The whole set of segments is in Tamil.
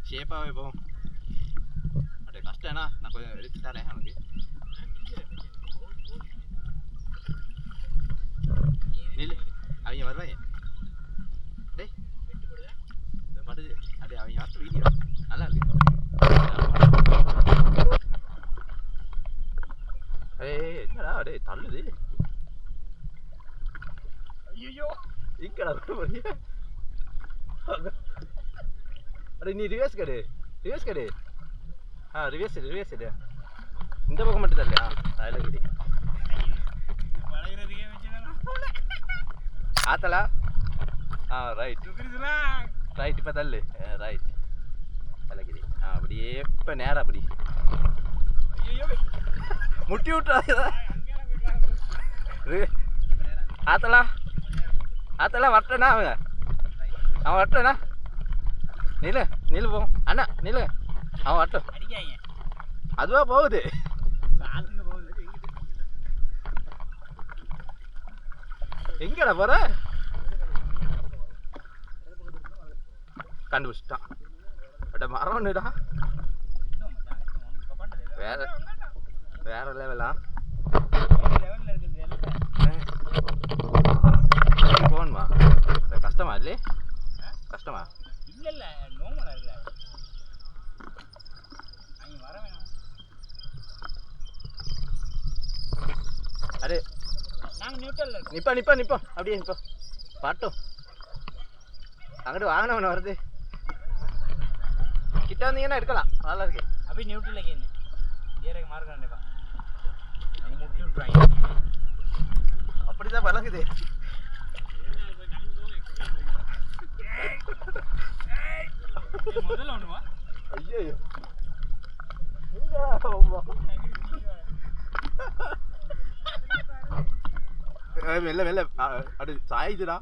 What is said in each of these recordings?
ஷேப்பாகவே போகும். அப்படியே கஷ்டம்னா நான் கொஞ்சம் எடுத்து தரேன் அவனுக்கு. நில்லு, அவங்க வருவாங்க. டேய் படுது அப்படியே அவங்க வார்த்தை வீடியோ நல்லா இருக்கு. ஏய் என்னடா டேய் தள்ளுது. ஐயோ இங்கடா போறிய. அட நீ ரிவர்ஸ் கடு, ரிவர்ஸ் கடு. ரிவர்ஸ் ரிவர்ஸ் எடு. இந்த பக்கம் மட்டும் தள்ளியா? அதில் கிடி ஆத்தலா. Right right. இப்போ தள்ளு. ரைட் தலைக்கிடி. அப்படியே இப்போ நேரம் அப்படி முட்டி விட்டுறாதா. ஆத்தலா ஆத்தலா வரட்டேண்ணா. அவன் வரட்டேண்ணா. நில்லு நில்லு போகும் அண்ணா நில்லு. அவன் வரட்டும். அதுவா போகுது. எங்கடா போற? கண்டுபிடிச்சிட்டான். அட மரம்னுடா. வேற வேற லெவலா போகணுமா? கஷ்டமா இல்லையே? கஷ்டமா? இல்ல இல்ல நோமலா இருக்குல்ல. அங்க வர வேணாம். அரே நாங்க நியூட்ரல்ல இருக்கோம். நிப்பா நிப்பா நிப்பா அப்படியே நிப்பா. பாட்டும் அங்கிட்டு வாங்கினவன வருது. கிட்ட வந்தீங்கன்னா எடுக்கலாம். நல்லா இருக்கு. அப்படியே நியூட்ரல்ல கேந்து ஏறக்கு மார்க் கண்டிப்பா அங்க முட்டி விட்டுறாங்க. அப்படிதான் பழகுது. முதல்ல ஒண்ணுவா. ஐயோ மெல்ல மெல்ல அப்படி சாயுதுடா.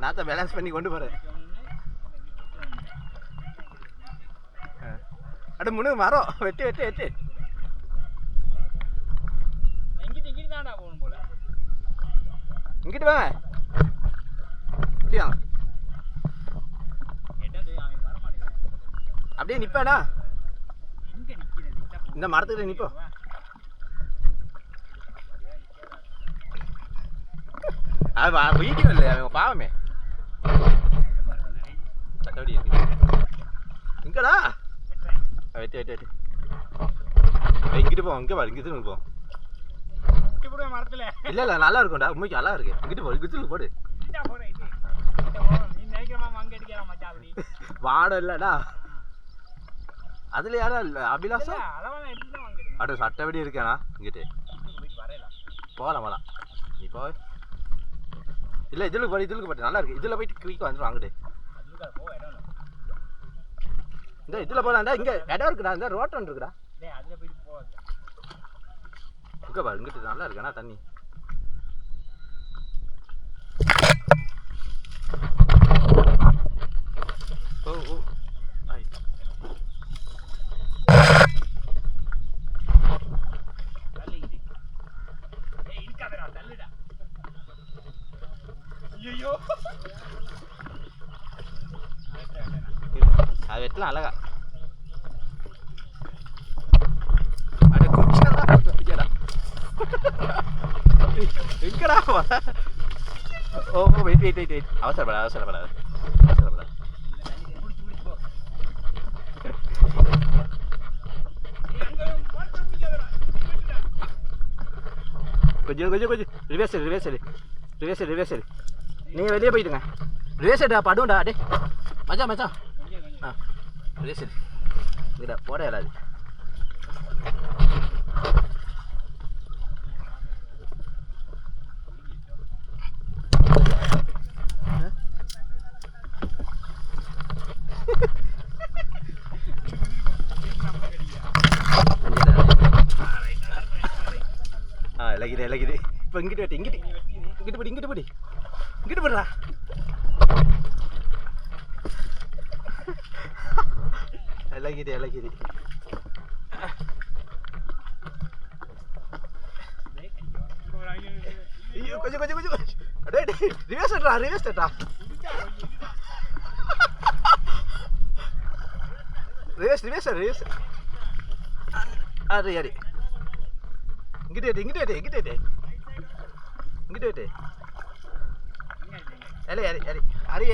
நான் தான் பேலன்ஸ் பண்ணி கொண்டு போறேன். அட முன்னு மரம் வெட்டு வெட்டு வெட்டு. இங்கிட்டு வாங்க. அப்படியா? அப்படியே நிப்பாடா. இந்த மரத்துக்கிட்ட நிப்போ. அது வீடியோ இல்லை அவன் பாவமே. சட்டப்படி இருக்கு. இங்கடா வெட்டி வெட்டி வெட்டி. இங்கிட்டு போ. இங்கே பாரு இங்கிட்டு போ. மரத்துல இல்ல இல்ல நல்லா இருக்கும்டா. உண்மைக்கு நல்லா இருக்கு. இங்கிட்டு போ. இங்கிட்டு போடு. வாடம் இல்லடா. அதுல யாரா இல்ல அபிலாஷம். அட சட்டப்படி இருக்கேனா இங்கிட்டு போகலாம் போகலாம். நீ போ. இல்ல இதுல போய் இதுல போட்டு நல்லா இருக்கு. இதுல போயிட்டு குயிக்கா வந்துடும். அங்கிட்டு இந்த இதுல போலாம்டா. இங்க இடம் இருக்குடா. இந்த ரோட்டன் இருக்குடா. இங்க பாரு இங்கிட்டு நல்லா இருக்கேனா தண்ணி. ஓ ஓ ஐ ஐயோ அது வெட்டலாம் அழகா. அட குச்சிடா எங்கடா ஓ வெயிட் வெயிட் வெயிட் வெயிட். அவசரப்படாது அவசரப்படாது அவசரப்படாது. கொஞ்சம் கொஞ்சம் கொஞ்சம் ரிவர்ஸ் ரிவர்ஸ் ரிவர்ஸ் ரிவர்ஸ். நீங்கள் வெளியே போயிட்டுங்க. ரிவர்ஸ் எடுடா படுண்டா. டே மச்சான் மச்சான். ரிவர்ஸ் இங்கடா போட இல்லாது. இலகிது இலகிது. இப்போ இங்கிட்டு வெட்டி இங்கிட்டு இங்கிட்டு போடி இங்கிட்டு போடி இங்கிட்டு போடுறா. இலகிது இலகிது. ஐயோ கொஞ்சம் கொஞ்சம் கொஞ்சம் அடே ரிவர்ஸ் எடுடா ரிவர்ஸ் எடுடா ரிவர்ஸ் அரி இங்கிட்டு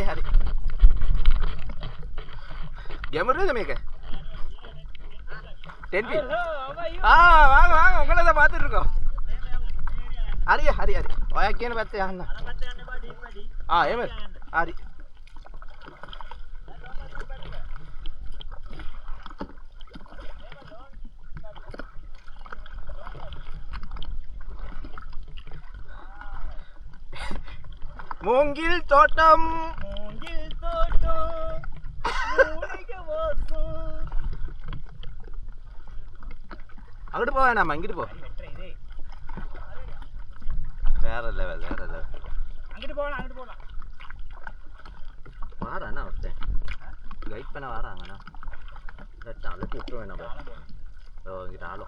ஹரி கேமரா மேக்க 10 feet வாங்க உங்களை தான் பார்த்துட்டு இருக்கோம் ஹரி ඔයා කියන පැත්තේ යන්න එහෙමද හරි மூங்கில் தோட்டம் അങ്ങോട്ട് പോവാനാ ഇങ്ങോട്ട് പോ വേറെ ലെവൽ അങ്ങോട്ട് പോകണം വാറാണോ അവിടുത്തെ ഗൈഡ് പന വാറാ അങ്ങനെ അലട്ടി ഇട്ടു വേണം ഓ ഇങ്ങോട്ട് ആളോ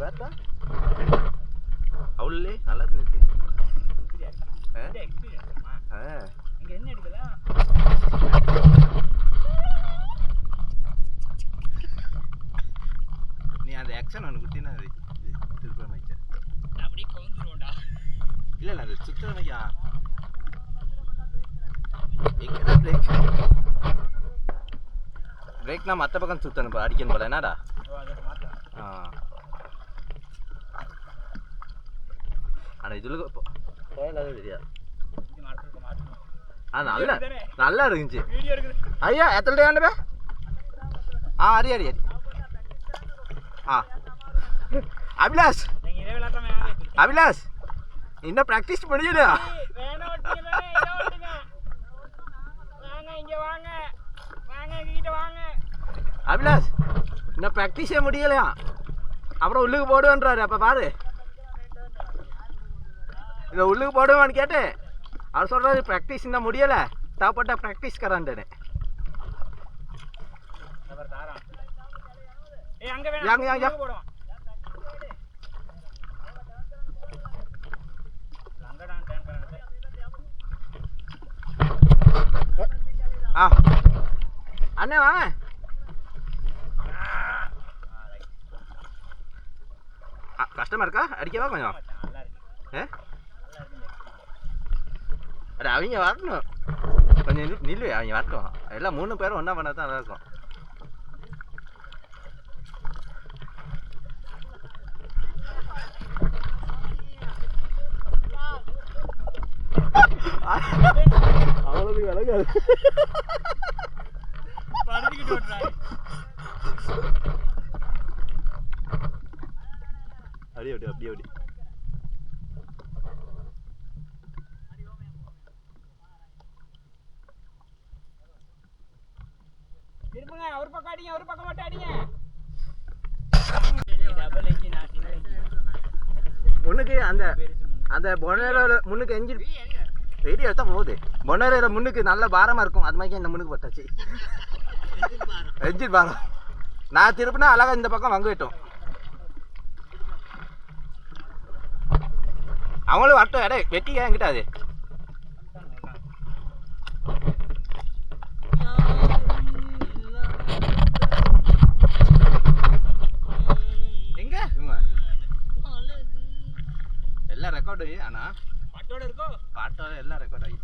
വേറെ அவளே நல்லா இருக்கு இங்க என்ன எடுக்கல நீ அந்த ஆக்ஷன் ஒன்று குத்தினா அது திருப்பி மைக்க அப்படியே கவுந்துருவோம்டா இல்லை அது சுத்துற மையா பிரேக்னா மற்ற பக்கம் சுத்தணும் இப்போ அடிக்கணும் போல என்னடா ஆனால் இதில் போயலாவே தெரியாது நல்லா இருந்துச்சு ஐயா எத்தனை டே ஹரி அபிலாஷ் இன்னும் ப்ராக்டிஸ் பண்ணிடா அபிலாஷ் இன்னும் ப்ராக்டிஸே முடியலையா அப்புறம் உள்ளுக்கு போடுவேன்றாரு அப்போ பாரு இதை உள்ளுக்கு போடுவான்னு கேட்டேன் அவர் சொல்கிறாரு ப்ராக்டிஸ் இன்னும் முடியலை தேவைப்பட்ட ப்ராக்டிஸ் கரான்ட்டு அண்ணே வாங்க கஷ்டமா இருக்கா அடிக்கவா கொஞ்சம் அட அவங்க வரணும் கொஞ்சம் நில்லு அவங்க வரட்டும் எல்லாம் 3 பேரும் ஒன்றா பண்ணால் தான் நல்லாயிருக்கும் அவ்வளவு விளங்காது அப்படி திரும்புங்க ஒரு பக்கம் அடிங்க ஒரு பக்கம் மட்டும் அடிங்க முன்னுக்கு அந்த பொனேரோல முன்னுக்கு எஞ்சின் வெடி எடுத்தா போகுது பொனேரோல முன்னுக்கு நல்ல பாரமா இருக்கும் அது மாதிரி இந்த முன்னுக்கு பட்டாச்சு எஞ்சின் பாரம் நான் திருப்பினா அழகா இந்த பக்கம் வாங்க விட்டோம் அவங்களும் வரட்டும் எடை வெட்டிக்க என்கிட்ட அது எங்க எல்லாம் ரெக்கார்டு ஆனால் பாட்டோட இருக்கோ பாட்டோட எல்லாம் ரெக்கார்ட் ஆகி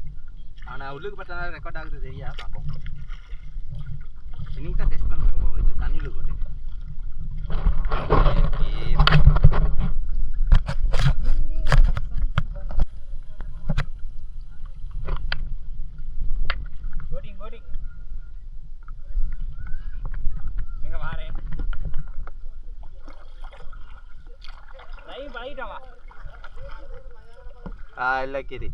ஆனால் உள்ளுக்கு பார்த்தா ரெக்கார்ட் ஆகுது சரியா பார்ப்போம் இன்னைக்கு தான் டெஸ்ட் பண்ணுறேன் இது தண்ணியில் போட்டு எங்க வாரேன் லைவ் பழகிட்டவா இல்லை கிரி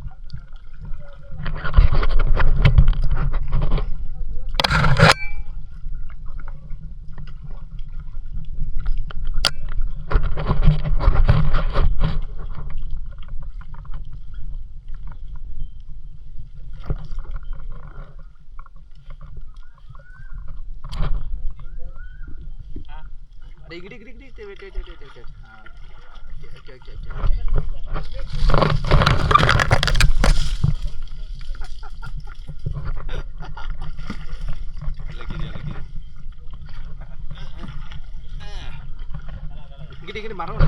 அட இங்கிட்டு இங்கிட்டு வெயிட் ஓகே இங்கிட்டு மரம்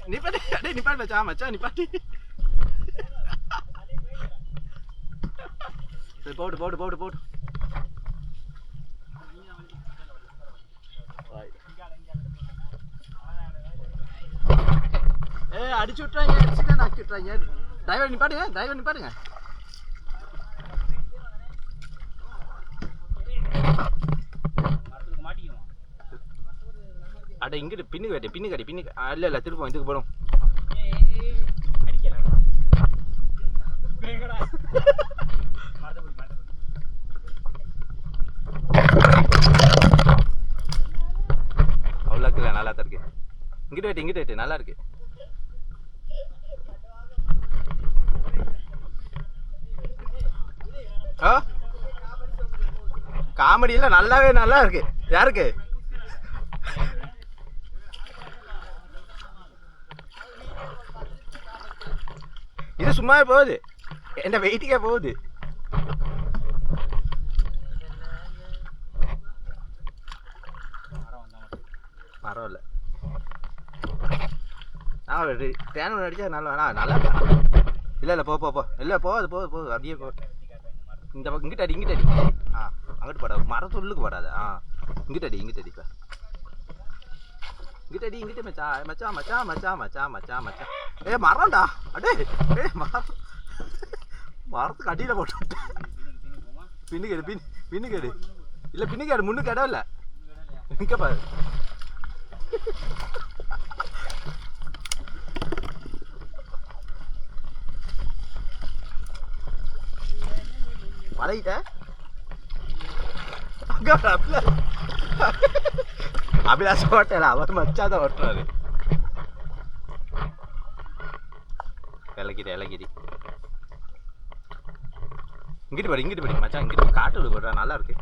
நிப்பாட்டி அடே நிப்பாட்டி மச்சான் நிப்பாட்டி சரி போடு அடிச்சு விட்டுறாங்க ஆக்சிடென்ட் ஆக்கி விட்டுறாங்க டிரைவர் நிப்பாட்டுங்க அட இங்கிட்டு பின்னு கடி இல்ல திருப்போம் இதுக்கு போடும் அவ்வளோ இருக்குல்ல நல்லா தான் இருக்கு இங்கிட்டு வெயிட்டு நல்லா இருக்கு காமெடியில நல்லா இருக்கு யாருக்கு இது சும்மா போகுது என்ன வெயிட்டுக்கே போகுது மரம் இல்லை தேன் அடிச்சா நல்லா இல்லை போ இல்லை போகுது அப்படியே போ இந்த பக்கம் இங்கிட்ட அடி அங்கிட்டு போடாது மரத்து உள்ளுக்கு போடாது இங்கிட்ட அடி இப்போ இங்கிட்ட மச்சான் மரம்டா அடே மரத்துக்கு அடியில் போட்டு பின்னுக்கேடு இல்லை பின்னுக்கேடு முன்னுக்கு இடம் இல்லை இங்கே பாரு பழகிட்ட அபிலாஷ் ஓட்டல அவர் மச்சாதான் ஓட்டுறாரு இலகிரி இங்கிட்டு படி மச்சான் இங்கிட்டு காட்டு போடுறா நல்லா இருக்கு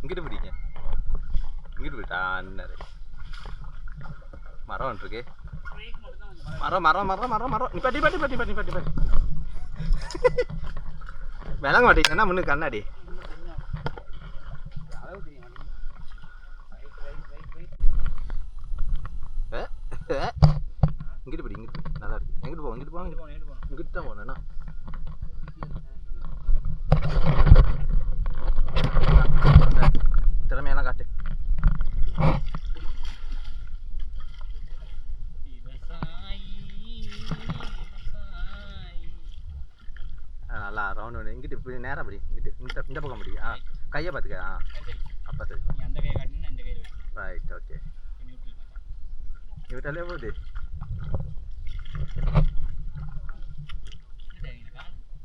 இங்கிட்டு பிடிங்க இங்கிட்டு போயிட்டா அண்ணரு மரம் இருக்கு மரம் நிப்பாட்டி விளங்க மாட்டேங்கன்னா முன்னுக்கு கண்ணாடி இங்கிட்டு படி நல்லா இருக்கு எங்கிட்டு இங்கிட்டு தான் போனேன்னா திறமையெல்லாம் காட்டு நல்லா ரவுண்ட் ஒன்று இங்கிட்டு இப்படி நேராக படி இங்கிட்டு இந்த பக்கம் படி கையை பார்த்துக்க அப்போ சரி ரைட் ஓகே விட்டாலே போகுது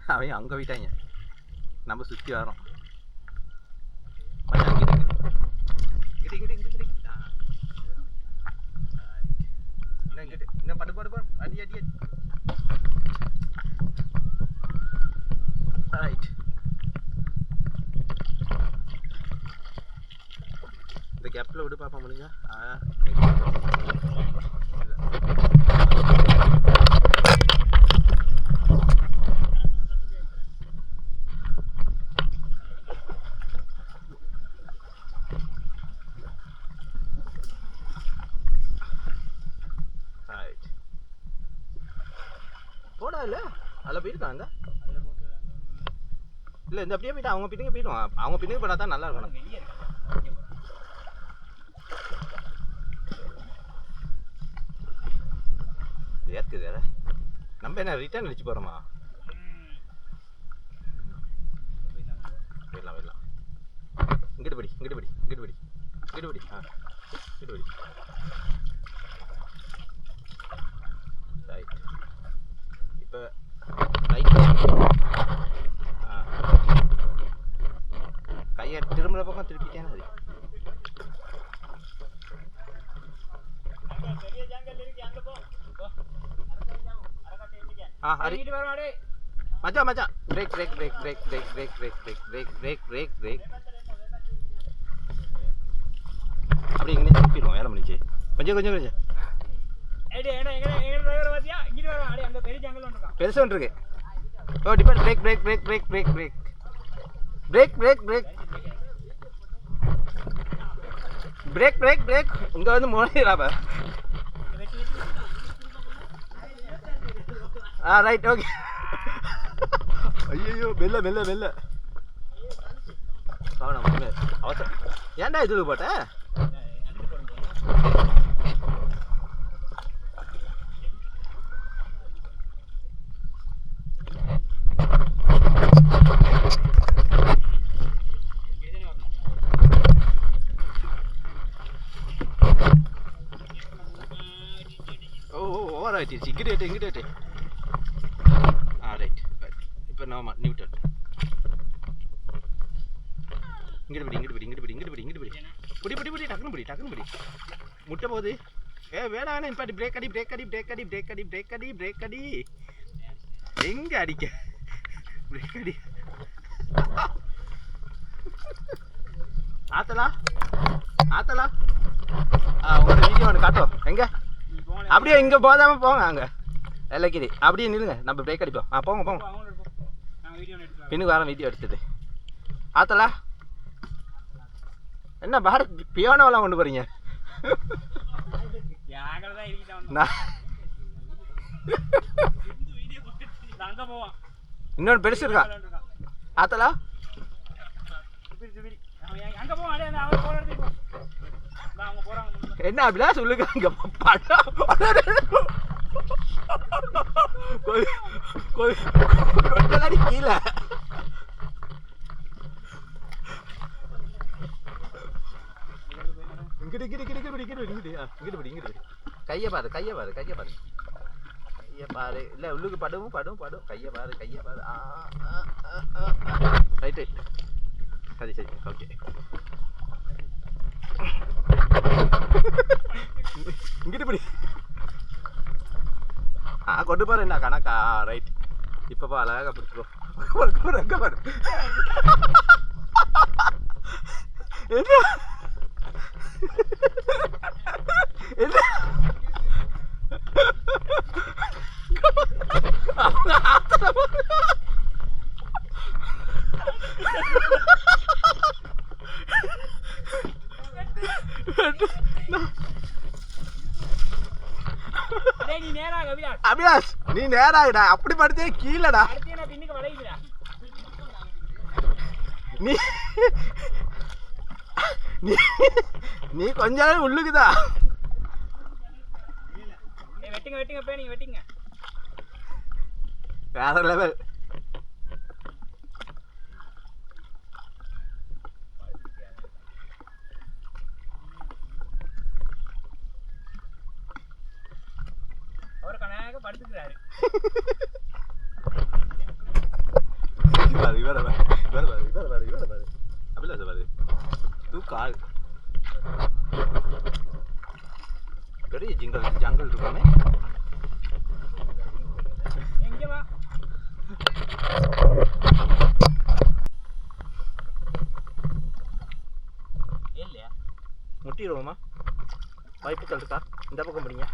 அவன் அங்கே விட்டாங்க நம்ம சுற்றி வரோம் இன்னும் படு அடி ரைட் இந்த கேப்பில் விடு பார்ப்போம் முடிஞ்சா போடா இல்லை அதில் போயிருக்காங்க இல்லை இந்த அப்படியே போயிட்டு அவங்க பின்னுக்கு போயிடுவான் அவங்க பின்னுக்கு போனால் தான் நல்லா இருக்கணும் ஏற்குது நம்ம என்ன ரிட்டர்ன் அடிச்சு போகிறோமா போயிடலாம் இங்கிட்டு படி ரைட் இப்போ ரைட் கையை திரும்புற பக்கம் திருப்பிட்டேன் அது மச்சான் பிரேக் கொஞ்சம் கொஞ்சம் கொஞ்சம் ஏடி ஏடா எங்க டிரைவர் பாத்தியா இங்க வர அடி அங்க பெரிய ஜங்கல் ஒன்னு இருக்கா பெருசு ஒன்று இருக்கு ஓ depend break break break break break break break break break break break break இங்கே வந்து முறையிடாப்ப ஆ ரைட் ஓகே ஐயோ மெல்ல மெல்ல மெல்ல அவசரம் ஏன்டா இது போட்டேன் ஓவர் ஆயிடுச்சு இங்கிட்டு ஆ ரைட் இப்போ நாம நியூட்டன் இங்கிட்டு பிடி டக்குனு பிடி முட்டை போகுது வேணாம் இப்பாட்டி பிரேக் அடி எங்க அடிக்க பிரேக் அடி ஆத்தலா உங்களோட வீடியோ ஒன்று காட்டும் எங்க அப்படியே இங்கே போதாம போங்க அங்கே எல்லைக்கிரி அப்படியே நில்லுங்க நம்ம பிரேக் அடிப்போம் போங்க பின்னுக்கு வர வீடியோ எடுத்தது ஆத்தலா என்ன பாரத் பியானோலாம் கொண்டு போறீங்க இன்னொன்று பெருசு இருக்கா ஆத்தலா என்ன அப்படியா சொல்லுங்க அங்க படம் கீழே இங்கிட்டு கையை பாரு இல்லை உள்ளுக்கு படும் கையை பாரு ரைட்டு சரி ஓகே இங்கிட்டு படி கொண்டு போற என்ன கணக்கா ரைட் இப்பப்பா அழகா பிடிச்சிக்கோ எங்க பாரு என்ன அபிலாஷ் நீ நேராடா அப்படி படுத்தே கீழடா நீ கொஞ்ச நேரம் உள்ளுக்குதா வெட்டிங்க வேற லெவல் அவர் கணக்கு படுத்துக்கிறாரு இவர பாரு அபிலாஷ் பாரு தூக்கால் பெரிய ஜங்கல் இருக்காமே எங்க வா இல்லையா முட்டிடுவோமா வாய்ப்புகள் இருக்கா இந்த பக்கம் பிடிங்க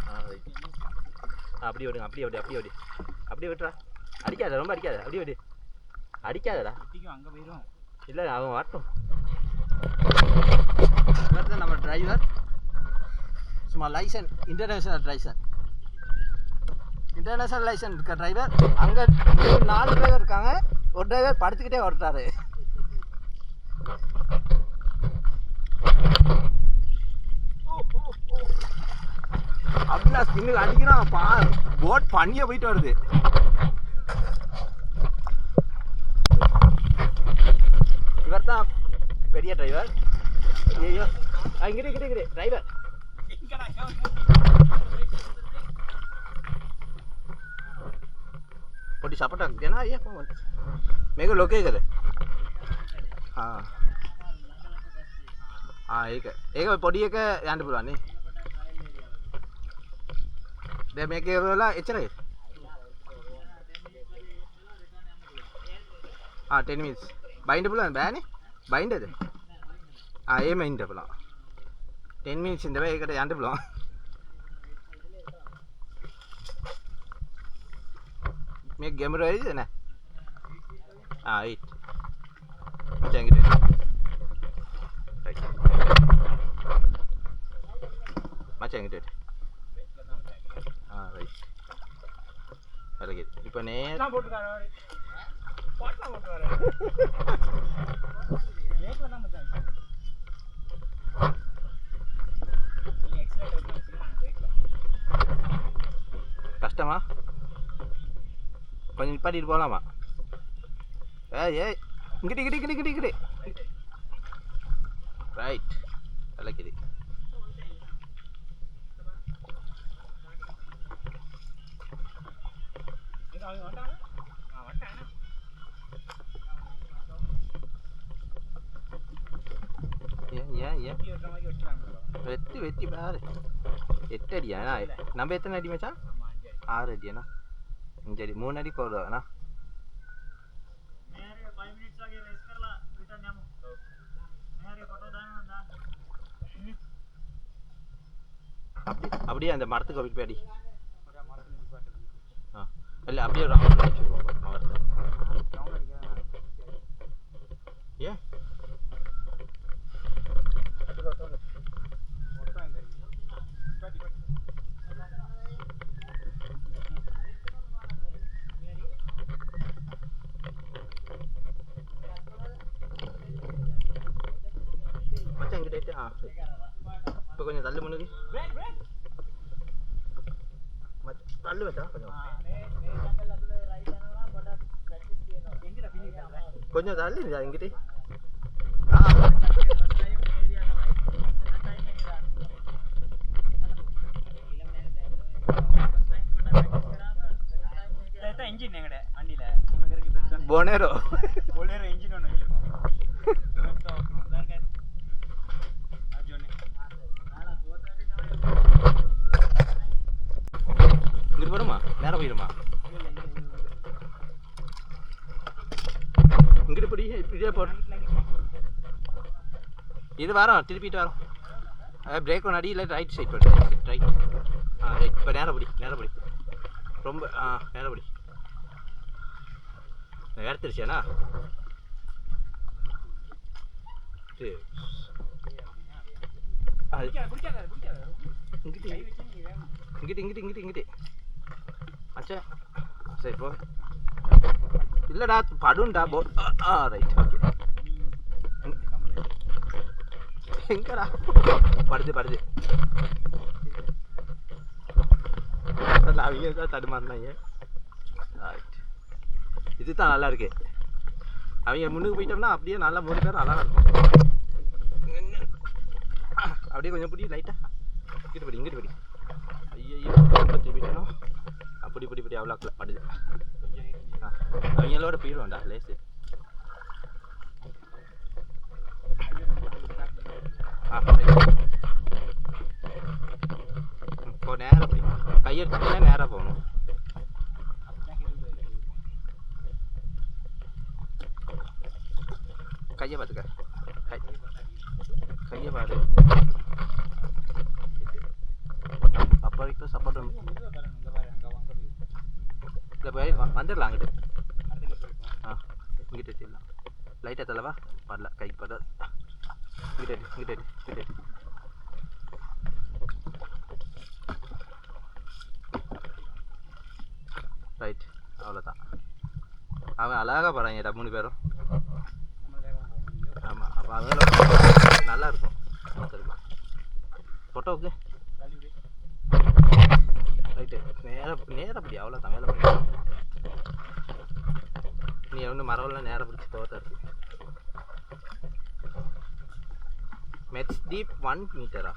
அப்படியே விடுங்க அப்படியே விட்டுறா அடிக்காத ரொம்ப அடிக்காத அப்படியே விடு அடிக்காதடா அங்கே போயிடும் இல்லை அவன் வரட்டும் நம்ம டிரைவர் சும்மா இன்டர்நேஷனல் லைசன் இருக்க டிரைவர் அங்கே 4 டிரைவர் இருக்காங்க ஒரு டிரைவர் படுத்துக்கிட்டே ஓட்டுறாரு அபிலாஷ் பின்னுக்கு அடிக்கிறான் போட் பண்ணியே போயிட்டு வருது இவர் தான் பெரிய டிரைவர் ஐயோ இங்கிட்டு டிரைவர் पोटी सापट देना ये मेरे को लोके करे हाँ एक पोटी एक यांड पुरानी दे मेके वाला इचरे 10 minutes bind pulan bani bind ade ये main pulan 10 minutes in the way ekata yandu pulan මේ ගැමර ඇයිද නෑ ඒත් මචං ඉතින් මචං ඉතින් ரைட் அழகு இப்போ நேரம் போட்டுக்காரே பாட்லாம் போட்டுக்காரே பிரேக்ல தான் மச்சான் நீ எக்ஸலென்ட் இருக்கீங்க பிரேக்ல கஷ்டமா கொஞ்சம் நிப்பாட்டிட்டு போகலாமா ஏய் இங்கிட்டு ரைட் அழகுது வெட்டி பாரு 8 அடியா நம்ம எத்தனை அடி மச்சான் 6 அடியாண்ணா 5 அடி 3 அடி போடுவாண்ணா அப்படியே அந்த மரத்துக்கு அப்படி போய் அடி இல்லை அப்படியே ரவுண்ட் அடிச்சிருவோம் மரத்தை ஏன் மச்சான் இங்கிட்ட இப்போ கொஞ்சம் தள்ளு முன்னுக்கு தள்ளு வச்சா கொஞ்சம் தள்ளு இங்கிட்ட engine எங்கடே வண்டில போனேரோ engine ஒன்னு வச்சிருக்கோம் இங்க போடுமா நேரா போயிடுமா இங்கிட்டு போடி இப்படியே போடு இது வரோம் திருப்பிட்டு வரோம் பிரேக் ஒன்று அடி இல்லை ரைட் சைட் போடு ரைட் ரைட் இப்போ நேரா போடி ரொம்ப நேரா போடி எடுத்துருச்சேண்ணா இங்கிட்டு அச்சா சரி போ இல்லைடா படுண்டா போ ரைட் ஓகே எங்கடா படுது அவங்க தான் தடுமாறினாங்க ரைட் இதுதான் நல்லா இருக்கு அவங்க முன்னுக்கு போயிட்டோம்னா அப்படியே நல்லா 3 பேர் நல்லா இருக்கும் அப்படியே கொஞ்சம் பிடி லைட்டா இங்கிட்டு படி ஐயோ திருப்பிட்டோம் அப்படி அவ்வளோக்கல படுது அவங்களோட போயிடுவோம்டா லேசு இப்போ நேராக படி கையெடுத்துட்டே நேராக போகணும் கையை பார்த்துக்க கையை பாரு அப்போ வரைக்கும் சப்போர்ட் இல்லை போய் வந்துடலாம் அங்கிட்டு இங்கிட்டு வச்சிடலாம் லைட்டாக தள்ளவா படல கை பட இங்கிட்டு ரைட் அவ்வளோதான் அவன் அழகாக போகிறாங்கடா 3 பேரும் ஆமாம் அப்போ அவங்களோட நல்லா இருக்கும் சரிப்பா ஃபோட்டோவுக்கு ரைட்டு நேராக படி அவ்வளோதான் மேலே படி நீ ஒன்று மரவெல்லாம் நேராக பிடிச்சி தோட்டா இருக்கு மெட்ஸ் டீப் 1 மீட்டரா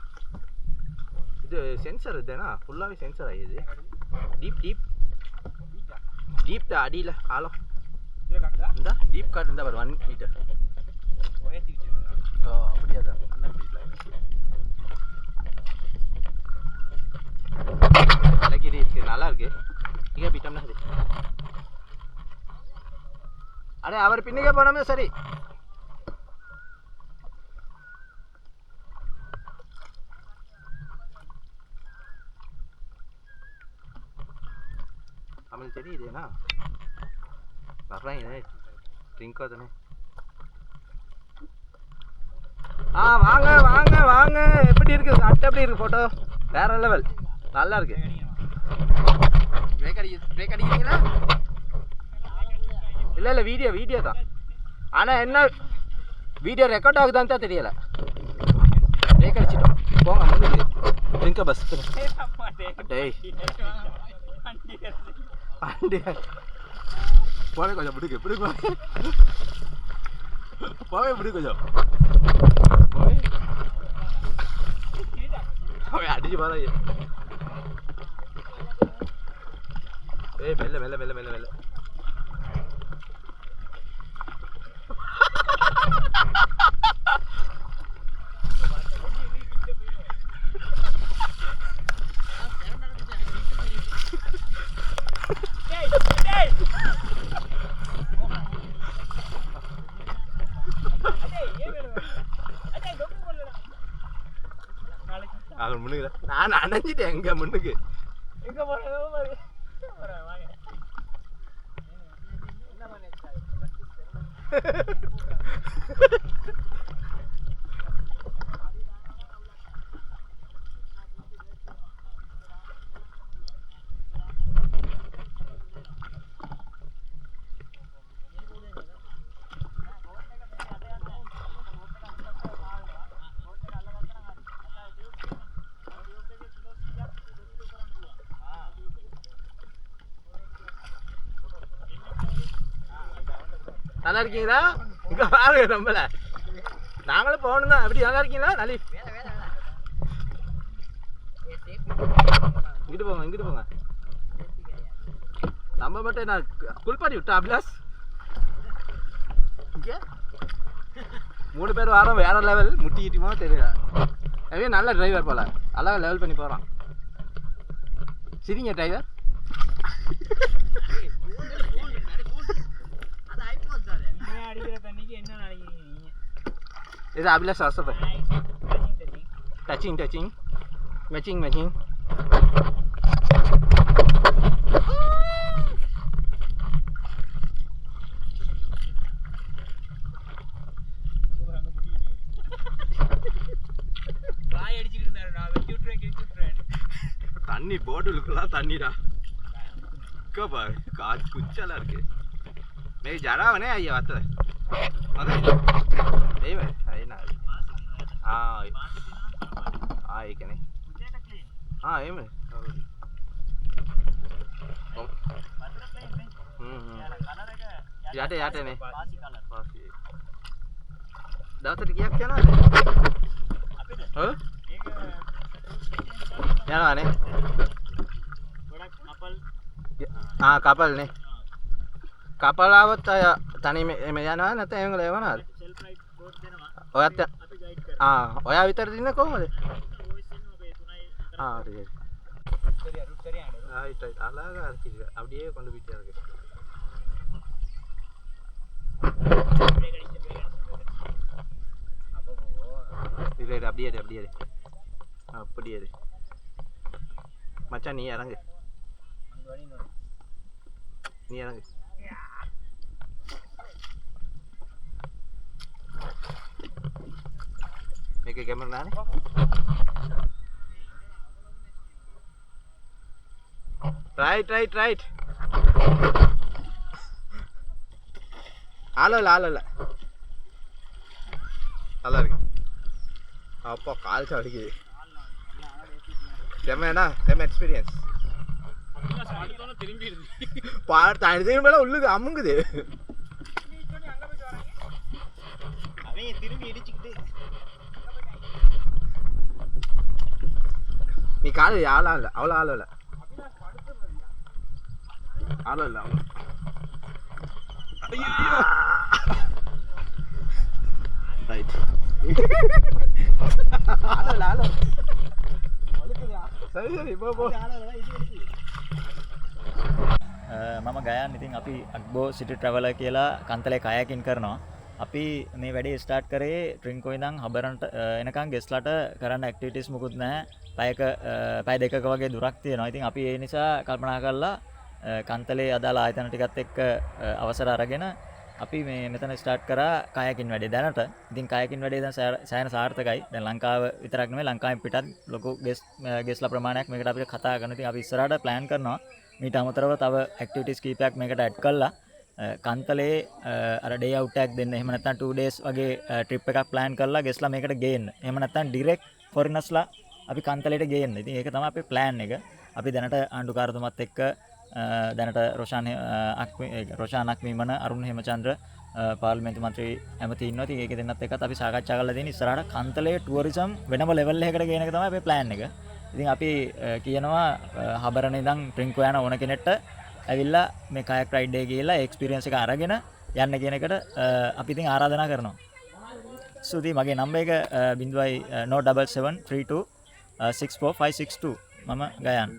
இது சென்சர் இதுதானா ஃபுல்லாகவே சென்சர் ஆகிடுது டீப் தான் அடியில் ஆழம் இந்த டீப் கார்டு இருந்தால் வரும் 1 மீட்டர் அப்படியா தான் இது இருக்கு நல்லா இருக்கு இங்கே போயிட்டோம்னா சரி அடே அவர் பின்னுக்கே போனோமே சரி நம்மளுக்கு தெரியுதுண்ணா Keren ini. Tingkat ini. வாங்க எப்படி இருக்கு சட்டை எப்படி இருக்கு போட்டோ வேற லெவல் நல்லா இருக்கு பிரேக் அடிக்கிறீங்களா இல்ல வீடியோ தான் ஆனா என்ன வீடியோ ரெக்கார்ட் ஆகுதான்னு தான் தெரியல பிரேக் அடிச்சிட்டோம் போங்க முன்னுக்கு ட்ரிங்க பஸ் டேய் வண்டி போவே கொஞ்சம் பிடிக்கு போவே பிடி கொஞ்சம் அடிச்சு பாரு ஏய் மெல்ல அவன் முன்னுக்கு நான் அணைஞ்சிட்டேன் எங்க முன்னுக்கு எங்க போறேன் நல்லா இருக்கீங்களா இங்க பாருங்க நம்மள நாங்களும் போகணும் தான் எப்படி நல்லா இருக்கீங்களா நல்லி இங்கிட்டு போங்க நம்ம மட்டும் நான் குளிப்பாட்டி விட்டா அபிலாஸ் இங்கே 3 பேர் வரோம் வேற லெவல் முட்டிக்கிட்டுமோ தெரியல அதே நல்ல டிரைவர் போல அழகா லெவல் பண்ணி போகிறான் சரிங்க டிரைவர் இது அபிலாஷ் வாட்ஸ்அப் டச்சிங் மேட்சிங் தண்ணி போட்டுலாம் தண்ணிடா குச்சலா இருக்கு नहीं जा रहा है ये बात है नहीं भाई है ना हाँ एक नहीं हाँ ये में याटे नहीं दावत किया क्या ना क्या ना ने हाँ कपल ने කපල් આવත් අය තනියම යනවා නැත්නම් ඒගොල්ලෝ එවනවාද? ඔයත් ඔයා විතරද ඉන්නේ කොහමද? හරි. ரைட் அழகா இருக்கு அப்படியே கொண்டு போயிட்டே இருக்கு இல்லை அப்படியே மச்சான் நீ இறங்கு මේක කැමරා නානේ ரைட் ஆளல நல்லா இருக்கு அப்பா கால் சாடிக்குது செம்ம எக்ஸ்பீரியன்ஸ் பாட்டு அழுது மேல உள்ளுக்கு அமுங்குது அவன் திரும்பி இடிச்சுக்கிட்டு நீ கால ஆளா இல்ல அவ்வளோ ஆள இல்ல ரைட் சரி போ මම ගයන් ඉතින් අපි අක්බෝ සිටි ට්‍රැවලර් කියලා කන්තලේ කයකින් කරනවා. අපි මේ වැඩේ ස්ටාර්ට් කරේ ට්‍රින්කෝ ඉඳන් හබරන්ට එනකන් ගෙස්ලට කරන්න ඇක්ටිවිටිස් මුකුත් නැහැ. පැය දෙකක වගේ දුරක් තියෙනවා. ඉතින් අපි ඒ නිසා කල්පනා කරලා කන්තලේ අදාළ ආයතන ටිකත් එක්ක අවසර අරගෙන අපි මේ මෙතන ස්ටාර්ට් කරා කයකින් වැඩේ දැනට. ඉතින් කයකින් වැඩේ දැන් සෑහෙන සාර්ථකයි. දැන් ලංකාව විතරක් නෙමෙයි ලංකාවෙන් පිටත් ලොකු ගෙස්ලා ප්‍රමාණයක් මේකට අපිට කතා කරනවා. ඉතින් අපි ඉස්සරහට ප්ලෑන් කරනවා මීට අමතරව තව ඇක්ටිවිටිස් කීපයක් මේකට ඇඩ් කරලා කන්තලේ අර ඩේ අවුට් එකක් දෙන්න. එහෙම නැත්නම් 2 days වගේ ට්‍රිප් එකක් ප්ලෑන් කරලා ගෙස්ලා මේකට ගේන්න. එහෙම නැත්නම් ඩිරෙක්ට් ෆොරිනර්ස්ලා අපි කන්තලේට ගේන්න. ඉතින් ඒක තමයි අපේ ප්ලෑන් එක. අපි දැනට ආණ්ඩුකාරතුමත් එක්ක දැනට රොෂාන් අක්මීමන අරුණ හේමචන්ද්‍ර පාර්ලිමේන්තු මන්ත්‍රී ඇමති ඉන්නවා. ඉතින් ඒක දෙන්නත් එක්කත් අපි සාකච්ඡා කරලා තියෙන ඉස්සරහට කන්තලේ ටුවරිසම් වෙනම ලෙවල් එකකට ගේන එක තමයි අපේ ප්ලෑන් එක. ඉතින් අපි කියනවා හබරණ ඉඳන් ට්‍රින්කෝ යන ඕන කෙනෙක්ට ඇවිල්ලා මේ කයක් රයිඩ් එකේ ගිහලා එක්ස්පීරියන්ස් එක අරගෙන යන්න කියන එකට අපි ඉතින් ආරාධනා කරනවා. සුදී මගේ නම්බර් එක 07732 64562 මම ගයන්